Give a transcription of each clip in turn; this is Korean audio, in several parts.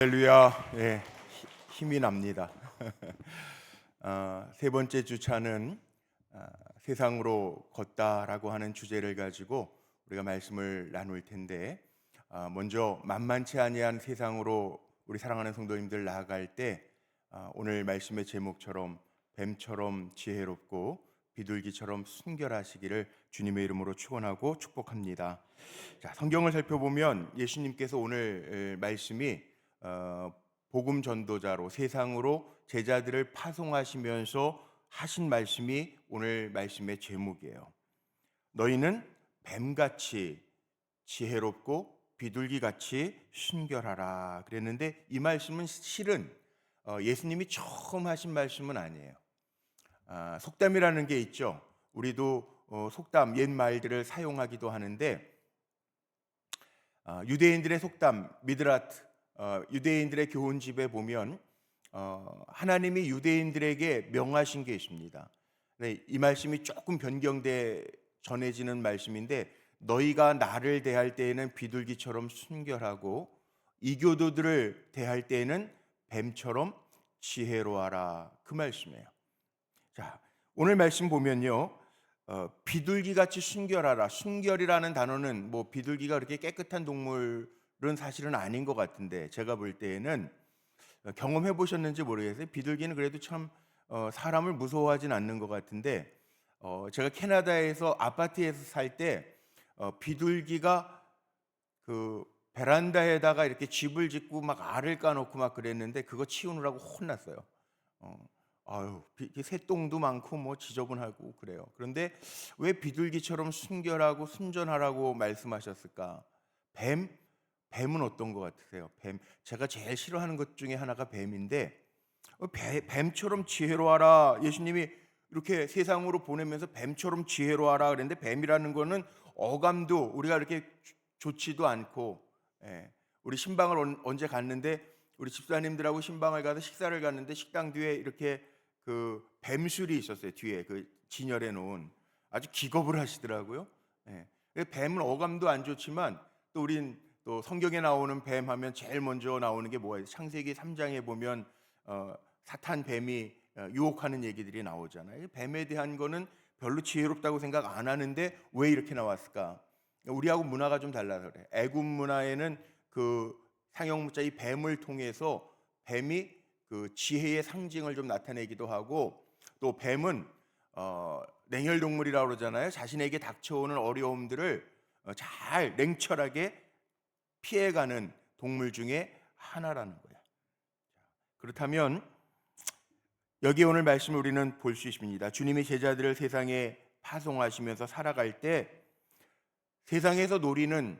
할렐루야, 힘이 납니다. 세 번째 주차는 세상으로 걷다라고 하는 주제를 가지고 우리가 말씀을 나눌 텐데, 먼저 만만치 아니한 세상으로 우리 사랑하는 성도님들 나아갈 때 오늘 말씀의 제목처럼 뱀처럼 지혜롭고 비둘기처럼 순결하시기를 주님의 이름으로 축원하고 축복합니다. 자, 성경을 살펴보면 예수님께서 오늘 말씀이 복음 전도자로 세상으로 제자들을 파송하시면서 하신 말씀이 오늘 말씀의 제목이에요. 너희는 뱀같이 지혜롭고 비둘기같이 순결하라 그랬는데, 이 말씀은 실은 예수님이 처음 하신 말씀은 아니에요. 속담이라는 게 있죠. 우리도 속담, 옛 말들을 사용하기도 하는데, 유대인들의 속담 미드라트, 유대인들의 교훈집에 보면 하나님이 유대인들에게 명하신 게 있습니다. 네, 이 말씀이 조금 변경돼 전해지는 말씀인데, 너희가 나를 대할 때에는 비둘기처럼 순결하고 이교도들을 대할 때에는 뱀처럼 지혜로워하라, 그 말씀이에요. 자, 오늘 말씀 보면요, 비둘기같이 순결하라. 순결이라는 단어는 뭐 비둘기가 그렇게 깨끗한 동물은 사실은 아닌 것 같은데, 제가 볼 때에는 경험해 보셨는지 모르겠어요. 비둘기는 그래도 참 사람을 무서워하진 않는 것 같은데, 제가 캐나다에서 아파트에서 살 때 비둘기가 그 베란다에다가 이렇게 집을 짓고 막 알을 까놓고 막 그랬는데, 그거 치우느라고 혼났어요. 아유, 새똥도 많고 뭐 지저분하고 그래요. 그런데 왜 비둘기처럼 순결하고 순전하라고 말씀하셨을까? 뱀은 어떤 것 같으세요? 제가 제일 싫어하는 것 중에 하나가 뱀인데, 뱀처럼 지혜로워하라. 예수님이 이렇게 세상으로 보내면서 뱀처럼 지혜로워하라 그랬는데, 뱀이라는 거는 어감도 우리가 이렇게 좋지도 않고, 우리 신방을 언제 갔는데, 우리 집사님들하고 신방을 가서 식사를 갔는데, 식당 뒤에 이렇게 그 뱀술이 있었어요. 뒤에 그 진열해 놓은. 아주 기겁을 하시더라고요. 뱀은 어감도 안 좋지만, 또 우린 또 성경에 나오는 뱀 하면 제일 먼저 나오는 게 뭐예요? 창세기 3장에 보면 사탄 뱀이 유혹하는 얘기들이 나오잖아요. 뱀에 대한 거는 별로 지혜롭다고 생각 안 하는데 왜 이렇게 나왔을까? 우리하고 문화가 좀 달라서 그래. 애굽 문화에는 그 상형문자 이 뱀을 통해서 뱀이 그 지혜의 상징을 좀 나타내기도 하고, 또 뱀은 냉혈동물이라고 그러잖아요. 자신에게 닥쳐오는 어려움들을 잘 냉철하게 피해가는 동물 중에 하나라는 거예요. 그렇다면 여기 오늘 말씀을 우리는 볼 수 있습니다. 주님이 제자들을 세상에 파송하시면서 살아갈 때 세상에서 노리는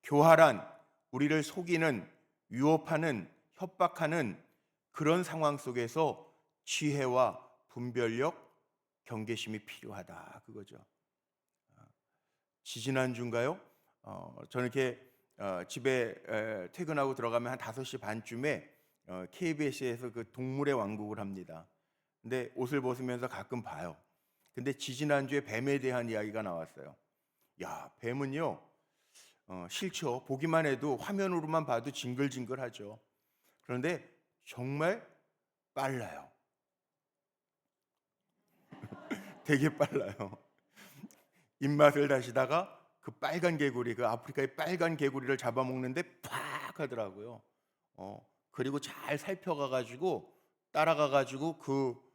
교활한, 우리를 속이는, 유혹하는, 협박하는 그런 상황 속에서 지혜와 분별력, 경계심이 필요하다, 그거죠. 지지난주인가요? 저는 이렇게 집에 퇴근하고 들어가면 한 5시 반쯤에 KBS에서 그 동물의 왕국을 합니다. 근데 옷을 벗으면서 가끔 봐요. 근데 지지난주에 뱀에 대한 이야기가 나왔어요. 야, 뱀은요, 싫죠. 보기만 해도, 화면으로만 봐도 징글징글하죠. 그런데 정말 빨라요. 되게 빨라요. 입맛을 다시다가 그 빨간 개구리, 그 아프리카의 빨간 개구리를 잡아먹는데 팍 하더라고요. 그리고 잘 살펴가가지고 따라가가지고 그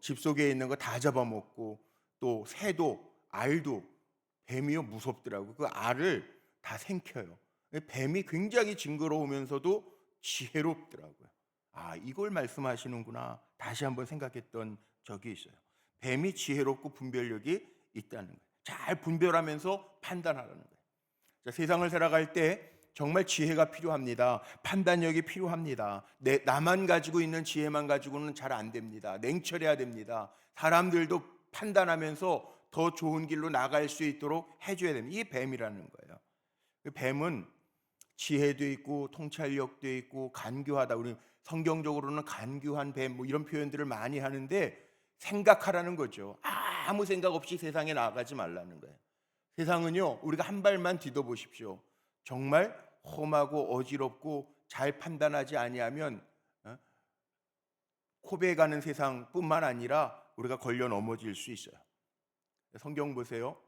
집 속에 있는 거 다 잡아먹고, 또 새도 알도, 뱀이요 무섭더라고. 그 알을 다 생켜요. 뱀이 굉장히 징그러우면서도 지혜롭더라고요. 아, 이걸 말씀하시는구나. 다시 한번 생각했던 적이 있어요. 뱀이 지혜롭고 분별력이 있다는 거예요. 잘 분별하면서 판단하라는 거예요. 자, 세상을 살아갈 때 정말 지혜가 필요합니다. 판단력이 필요합니다. 나만 가지고 있는 지혜만 가지고는 잘 안 됩니다. 냉철해야 됩니다. 사람들도 판단하면서 더 좋은 길로 나갈 수 있도록 해줘야 됩니다. 이게 뱀이라는 거예요. 뱀은 지혜도 있고 통찰력도 있고 간교하다. 우리 성경적으로는 간교한 뱀 뭐 이런 표현들을 많이 하는데, 생각하라는 거죠. 아무 생각 없이 세상에 나아가지 말라는 거예요. 세상은요, 우리가 한 발만 디뎌 보십시오. 정말 험하고 어지럽고 잘 판단하지 아니하면 코베가는 세상뿐만 아니라 우리가 걸려 넘어질 수 있어요. 성경 보세요.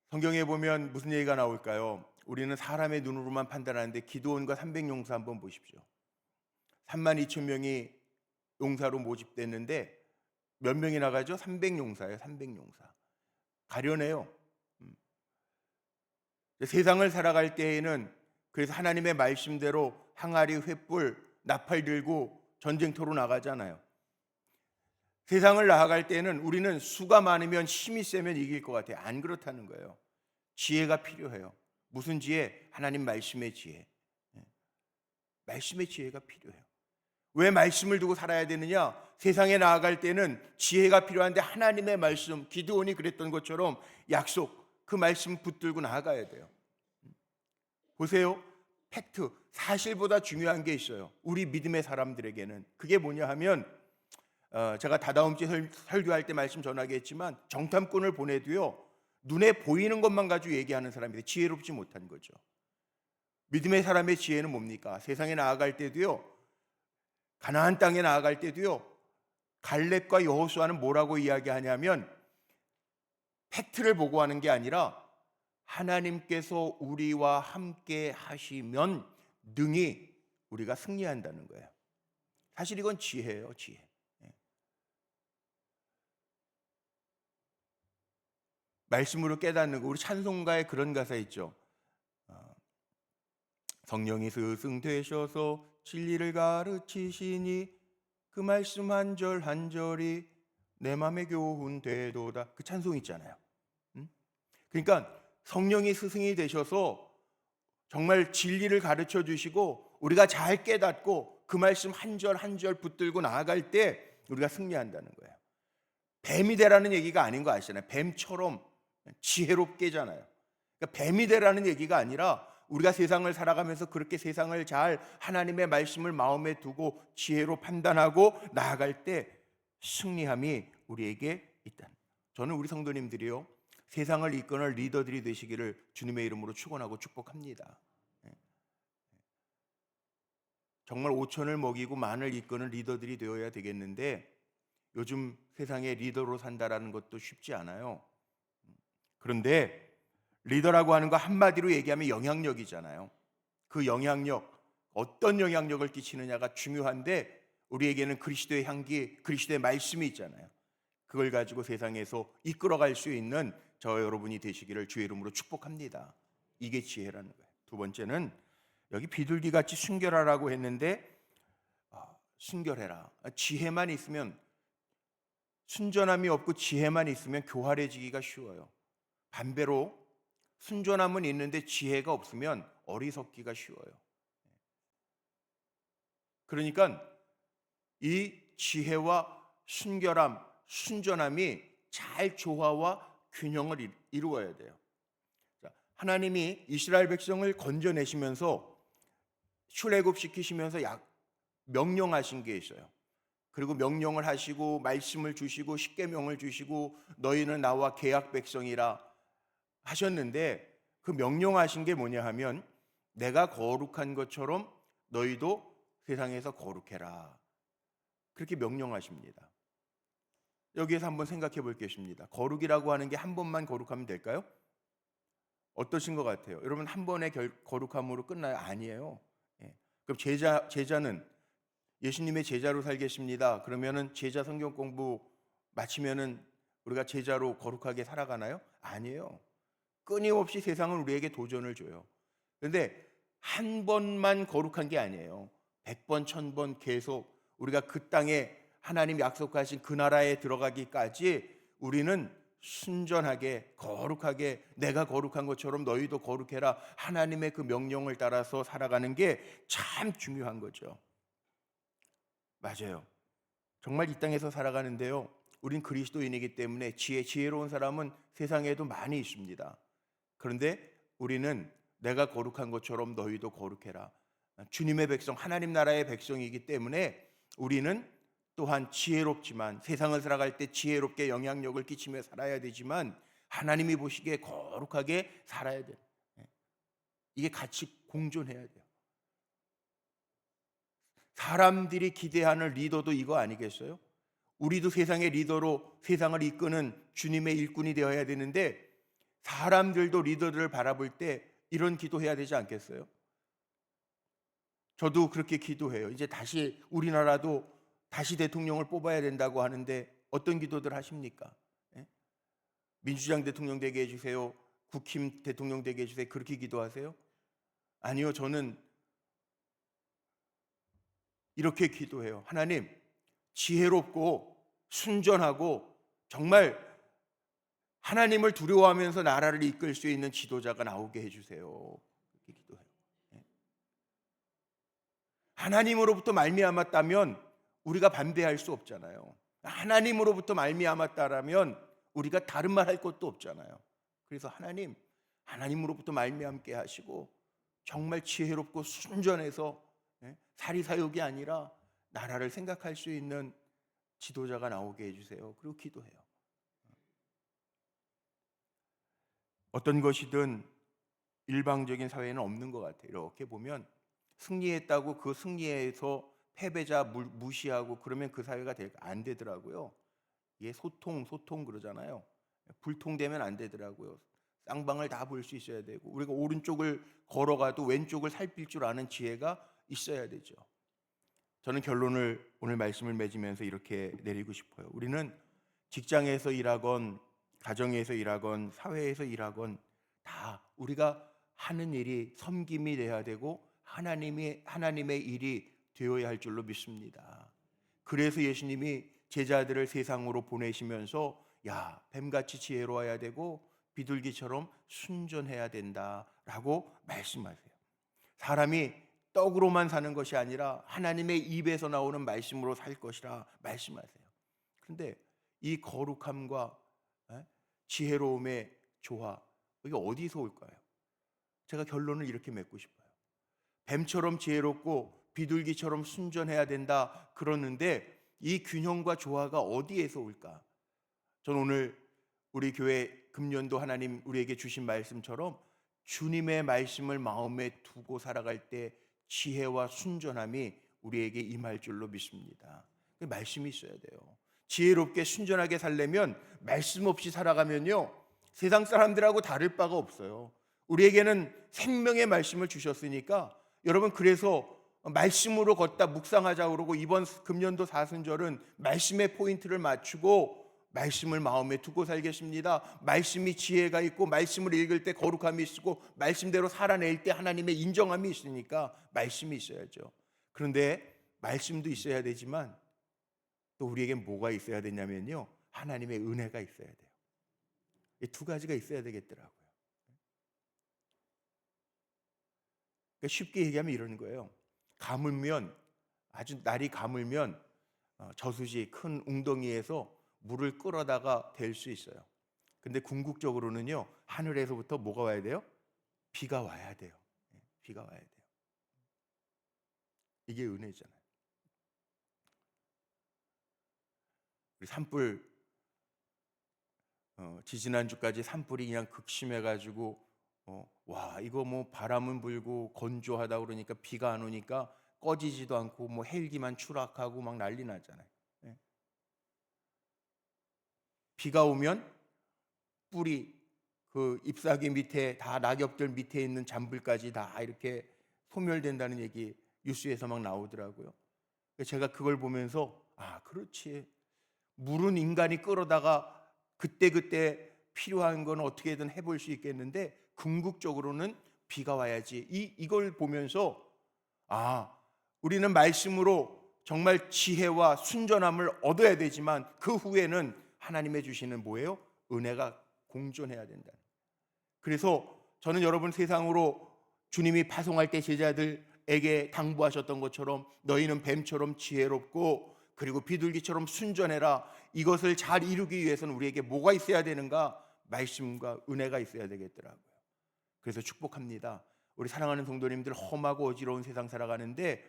성경에 보면 무슨 얘기가 나올까요? 우리는 사람의 눈으로만 판단하는데 기드온과 300용사 한번 보십시오. 32,000명이 용사로 모집됐는데 몇 명이 나가죠? 300용사예요. 300용사. 가련해요. 세상을 살아갈 때에는 그래서 하나님의 말씀대로 항아리, 횃불, 나팔 들고 전쟁터로 나가잖아요. 세상을 나아갈 때는 우리는 수가 많으면 힘이 세면 이길 것 같아요. 안 그렇다는 거예요. 지혜가 필요해요. 무슨 지혜? 하나님 말씀의 지혜. 말씀의 지혜가 필요해요. 왜 말씀을 두고 살아야 되느냐? 세상에 나아갈 때는 지혜가 필요한데 하나님의 말씀, 기드온이 그랬던 것처럼 약속, 그 말씀 붙들고 나아가야 돼요. 보세요. 팩트, 사실보다 중요한 게 있어요. 우리 믿음의 사람들에게는. 그게 뭐냐 하면 제가 다다음 주에 설교할 때 말씀 전하겠지만 정탐꾼을 보내도요, 눈에 보이는 것만 가지고 얘기하는 사람이 지혜롭지 못한 거죠. 믿음의 사람의 지혜는 뭡니까? 세상에 나아갈 때도요, 가나안 땅에 나아갈 때도요, 갈렙과 여호수아는 뭐라고 이야기하냐면 팩트를 보고 하는 게 아니라 하나님께서 우리와 함께 하시면 능히 우리가 승리한다는 거예요. 사실 이건 지혜예요, 지혜. 말씀으로 깨닫는 거. 우리 찬송가에 그런 가사 있죠. 성령이 스승되셔서 진리를 가르치시니 그 말씀 한 절 한 절이 내 맘에 교훈 되도다. 그 찬송 있잖아요. 그러니까 성령이 스승이 되셔서 정말 진리를 가르쳐 주시고 우리가 잘 깨닫고 그 말씀 한 절 한 절 붙들고 나아갈 때 우리가 승리한다는 거예요. 뱀이 되라는 얘기가 아닌 거 아시잖아요. 뱀처럼 지혜롭게잖아요. 그러니까 뱀이 되라는 얘기가 아니라 우리가 세상을 살아가면서 그렇게 세상을 잘 하나님의 말씀을 마음에 두고 지혜로 판단하고 나아갈 때 승리함이 우리에게 있다. 저는 우리 성도님들이요, 세상을 이끄는 리더들이 되시기를 주님의 이름으로 축원하고 축복합니다. 정말 5천을 먹이고 만을 이끄는 리더들이 되어야 되겠는데 요즘 세상에 리더로 산다라는 것도 쉽지 않아요. 그런데 리더라고 하는 거 한마디로 얘기하면 영향력이잖아요. 그 영향력, 어떤 영향력을 끼치느냐가 중요한데 우리에게는 그리스도의 향기, 그리스도의 말씀이 있잖아요. 그걸 가지고 세상에서 이끌어갈 수 있는 저 여러분이 되시기를 주의 이름으로 축복합니다. 이게 지혜라는 거예요. 두 번째는 여기 비둘기같이 순결하라고 했는데 순결해라. 지혜만 있으면, 순전함이 없고 지혜만 있으면 교활해지기가 쉬워요. 반대로 순전함은 있는데 지혜가 없으면 어리석기가 쉬워요. 그러니까 이 지혜와 순결함, 순전함이 잘 조화와 균형을 이루어야 돼요. 하나님이 이스라엘 백성을 건져내시면서 출애굽시키시면서 명령하신 게 있어요. 그리고 명령을 하시고 말씀을 주시고 십계명을 주시고 너희는 나와 계약 백성이라 하셨는데 그 명령하신 게 뭐냐 하면 내가 거룩한 것처럼 너희도 세상에서 거룩해라. 그렇게 명령하십니다. 여기에서 한번 생각해 볼 것입니다. 거룩이라고 하는 게 한 번만 거룩하면 될까요? 어떠신 것 같아요? 여러분, 한 번의 거룩함으로 끝나요? 아니에요. 그럼 제자는 예수님의 제자로 살겠습니다. 그러면은 제자 성경 공부 마치면은 우리가 제자로 거룩하게 살아가나요? 아니에요. 끊임없이 세상은 우리에게 도전을 줘요. 그런데 한 번만 거룩한 게 아니에요. 100번, 1000번 계속 우리가 그 땅에 하나님 약속하신 그 나라에 들어가기까지 우리는 순전하게 거룩하게 내가 거룩한 것처럼 너희도 거룩해라. 하나님의 그 명령을 따라서 살아가는 게 참 중요한 거죠. 맞아요. 정말 이 땅에서 살아가는데요, 우린 그리스도인이기 때문에 지혜로운 사람은 세상에도 많이 있습니다. 그런데 우리는 내가 거룩한 것처럼 너희도 거룩해라. 주님의 백성, 하나님 나라의 백성이기 때문에 우리는 또한 지혜롭지만, 세상을 살아갈 때 지혜롭게 영향력을 끼치며 살아야 되지만 하나님이 보시기에 거룩하게 살아야 돼. 이게 같이 공존해야 돼요. 사람들이 기대하는 리더도 이거 아니겠어요? 우리도 세상의 리더로 세상을 이끄는 주님의 일꾼이 되어야 되는데, 사람들도 리더들을 바라볼 때 이런 기도해야 되지 않겠어요? 저도 그렇게 기도해요. 이제 다시 우리나라도 다시 대통령을 뽑아야 된다고 하는데 어떤 기도들 하십니까? 예? 민주당 대통령 되게 해주세요. 국힘 대통령 되게 해주세요. 그렇게 기도하세요? 아니요, 저는 이렇게 기도해요. 하나님, 지혜롭고 순전하고 정말 하나님을 두려워하면서 나라를 이끌 수 있는 지도자가 나오게 해주세요. 그렇게 기도해요. 하나님으로부터 말미암았다면 우리가 반대할 수 없잖아요. 하나님으로부터 말미암았다라면 우리가 다른 말 할 것도 없잖아요. 그래서 하나님으로부터 말미암게 하시고 정말 지혜롭고 순전해서 사리사욕이 아니라 나라를 생각할 수 있는 지도자가 나오게 해주세요. 그리고 기도해요. 어떤 것이든 일방적인 사회는 없는 것 같아요. 이렇게 보면 승리했다고 그 승리에서 패배자 무시하고 그러면 그 사회가 안 되더라고요. 이게 소통 그러잖아요. 불통되면 안 되더라고요. 쌍방을 다 볼 수 있어야 되고, 우리가 오른쪽을 걸어가도 왼쪽을 살필 줄 아는 지혜가 있어야 되죠. 저는 결론을 오늘 말씀을 맺으면서 이렇게 내리고 싶어요. 우리는 직장에서 일하건 가정에서 일하건 사회에서 일하건 다 우리가 하는 일이 섬김이 돼야 되고 하나님의 일이 되어야 할 줄로 믿습니다. 그래서 예수님이 제자들을 세상으로 보내시면서 뱀같이 지혜로워야 되고 비둘기처럼 순전해야 된다라고 말씀하세요. 사람이 떡으로만 사는 것이 아니라 하나님의 입에서 나오는 말씀으로 살 것이라 말씀하세요. 그런데 이 거룩함과 지혜로움의 조화, 이게 어디서 올까요? 제가 결론을 이렇게 맺고 싶어요. 뱀처럼 지혜롭고 비둘기처럼 순전해야 된다 그러는데 이 균형과 조화가 어디에서 올까? 저는 오늘 우리 교회 금년도 하나님 우리에게 주신 말씀처럼 주님의 말씀을 마음에 두고 살아갈 때 지혜와 순전함이 우리에게 임할 줄로 믿습니다. 말씀이 있어야 돼요. 지혜롭게 순전하게 살려면 말씀 없이 살아가면요, 세상 사람들하고 다를 바가 없어요. 우리에게는 생명의 말씀을 주셨으니까 여러분, 그래서 말씀으로 걷다 묵상하자 그러고 이번 금년도 사순절은 말씀의 포인트를 맞추고 말씀을 마음에 두고 살겠습니다. 말씀이 지혜가 있고 말씀을 읽을 때 거룩함이 있고 말씀대로 살아낼 때 하나님의 인정함이 있으니까 말씀이 있어야죠. 그런데 말씀도 있어야 되지만 또 우리에게 뭐가 있어야 되냐면요, 하나님의 은혜가 있어야 돼요. 이 두 가지가 있어야 되겠더라고요. 그러니까 쉽게 얘기하면 이런 거예요. 날이 가물면 저수지 큰 웅덩이에서 물을 끌어다가 댈 수 있어요. 근데 궁극적으로는요, 하늘에서부터 뭐가 와야 돼요? 비가 와야 돼요. 비가 와야 돼요. 이게 은혜잖아요. 우리 산불 지지난주까지 산불이 그냥 극심해가지고 이거 뭐 바람은 불고 건조하다 그러니까 비가 안 오니까 꺼지지도 않고 뭐 헬기만 추락하고 막 난리 나잖아요. 비가 오면 뿔이 그 잎사귀 밑에 다 낙엽들 밑에 있는 잔불까지 다 이렇게 소멸된다는 얘기 뉴스에서 막 나오더라고요. 제가 그걸 보면서 그렇지, 물은 인간이 끌어다가 그때 필요한 건 어떻게든 해볼 수 있겠는데 궁극적으로는 비가 와야지. 이걸 보면서 우리는 말씀으로 정말 지혜와 순전함을 얻어야 되지만 그 후에는 하나님의 주시는 뭐예요? 은혜가 공존해야 된다. 그래서 저는 여러분 세상으로 주님이 파송할 때 제자들에게 당부하셨던 것처럼 너희는 뱀처럼 지혜롭고 그리고 비둘기처럼 순전해라. 이것을 잘 이루기 위해서는 우리에게 뭐가 있어야 되는가? 말씀과 은혜가 있어야 되겠더라고요. 그래서 축복합니다. 우리 사랑하는 성도님들, 험하고 어지러운 세상 살아가는데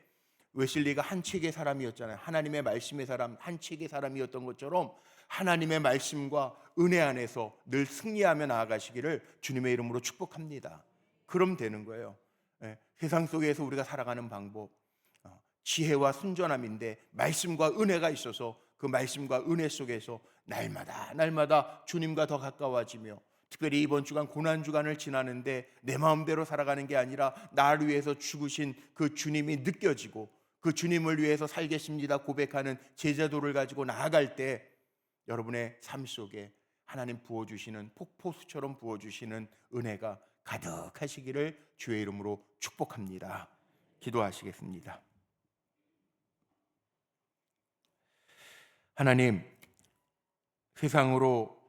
웨슬리가 한 책의 사람이었잖아요. 하나님의 말씀의 사람, 한 책의 사람이었던 것처럼 하나님의 말씀과 은혜 안에서 늘 승리하며 나아가시기를 주님의 이름으로 축복합니다. 그럼 되는 거예요. 세상 속에서 우리가 살아가는 방법, 지혜와 순전함인데 말씀과 은혜가 있어서 그 말씀과 은혜 속에서 날마다 주님과 더 가까워지며, 특별히 이번 주간 고난 주간을 지나는데 내 마음대로 살아가는 게 아니라 나를 위해서 죽으신 그 주님이 느껴지고 그 주님을 위해서 살겠습니다 고백하는 제자도를 가지고 나아갈 때 여러분의 삶 속에 하나님 부어주시는, 폭포수처럼 부어주시는 은혜가 가득하시기를 주의 이름으로 축복합니다. 기도하시겠습니다. 하나님, 세상으로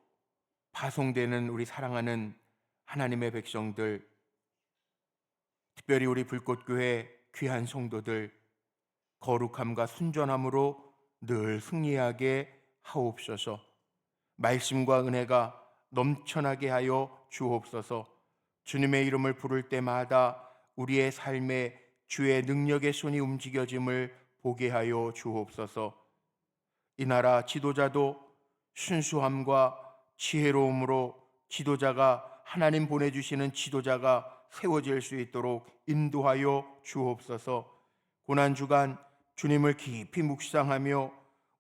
파송되는 우리 사랑하는 하나님의 백성들, 특별히 우리 불꽃교회 귀한 성도들, 거룩함과 순전함으로 늘 승리하게 하옵소서. 말씀과 은혜가 넘쳐나게 하여 주옵소서. 주님의 이름을 부를 때마다 우리의 삶에 주의 능력의 손이 움직여짐을 보게 하여 주옵소서. 이 나라 지도자도 순수함과 지혜로움으로 지도자가, 하나님 보내주시는 지도자가 세워질 수 있도록 인도하여 주옵소서. 고난주간 주님을 깊이 묵상하며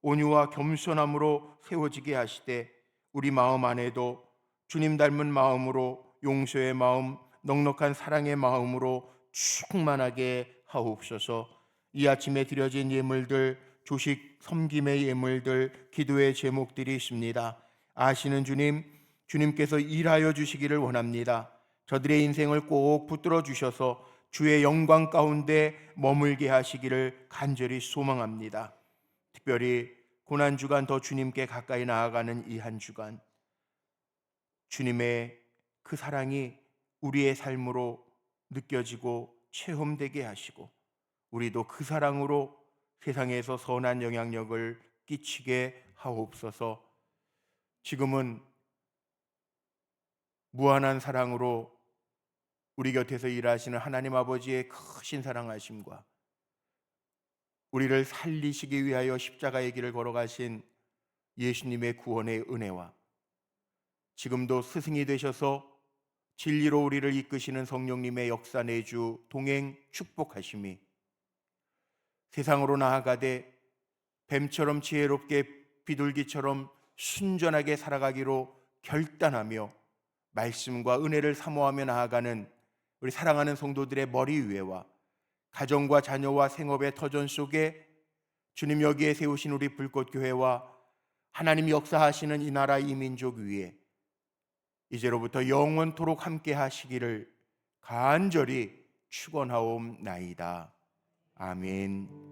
온유와 겸손함으로 세워지게 하시되 우리 마음 안에도 주님 닮은 마음으로, 용서의 마음, 넉넉한 사랑의 마음으로 충만하게 하옵소서. 이 아침에 드려진 예물들, 조식 섬김의 예물들, 기도의 제목들이 있습니다. 아시는 주님, 주님께서 일하여 주시기를 원합니다. 저들의 인생을 꼭 붙들어 주셔서 주의 영광 가운데 머물게 하시기를 간절히 소망합니다. 특별히 고난주간 더 주님께 가까이 나아가는 이 한 주간, 주님의 그 사랑이 우리의 삶으로 느껴지고 체험되게 하시고 우리도 그 사랑으로 세상에서 선한 영향력을 끼치게 하옵소서. 지금은 무한한 사랑으로 우리 곁에서 일하시는 하나님 아버지의 크신 사랑하심과 우리를 살리시기 위하여 십자가의 길을 걸어가신 예수님의 구원의 은혜와 지금도 스승이 되셔서 진리로 우리를 이끄시는 성령님의 역사 내주 동행 축복하심이 세상으로 나아가되 뱀처럼 지혜롭게 비둘기처럼 순전하게 살아가기로 결단하며 말씀과 은혜를 사모하며 나아가는 우리 사랑하는 성도들의 머리 위에와 가정과 자녀와 생업의 터전 속에 주님 여기에 세우신 우리 불꽃교회와 하나님이 역사하시는 이 나라 이 민족 위에 이제로부터 영원토록 함께 하시기를 간절히 축원하옵나이다. 아멘.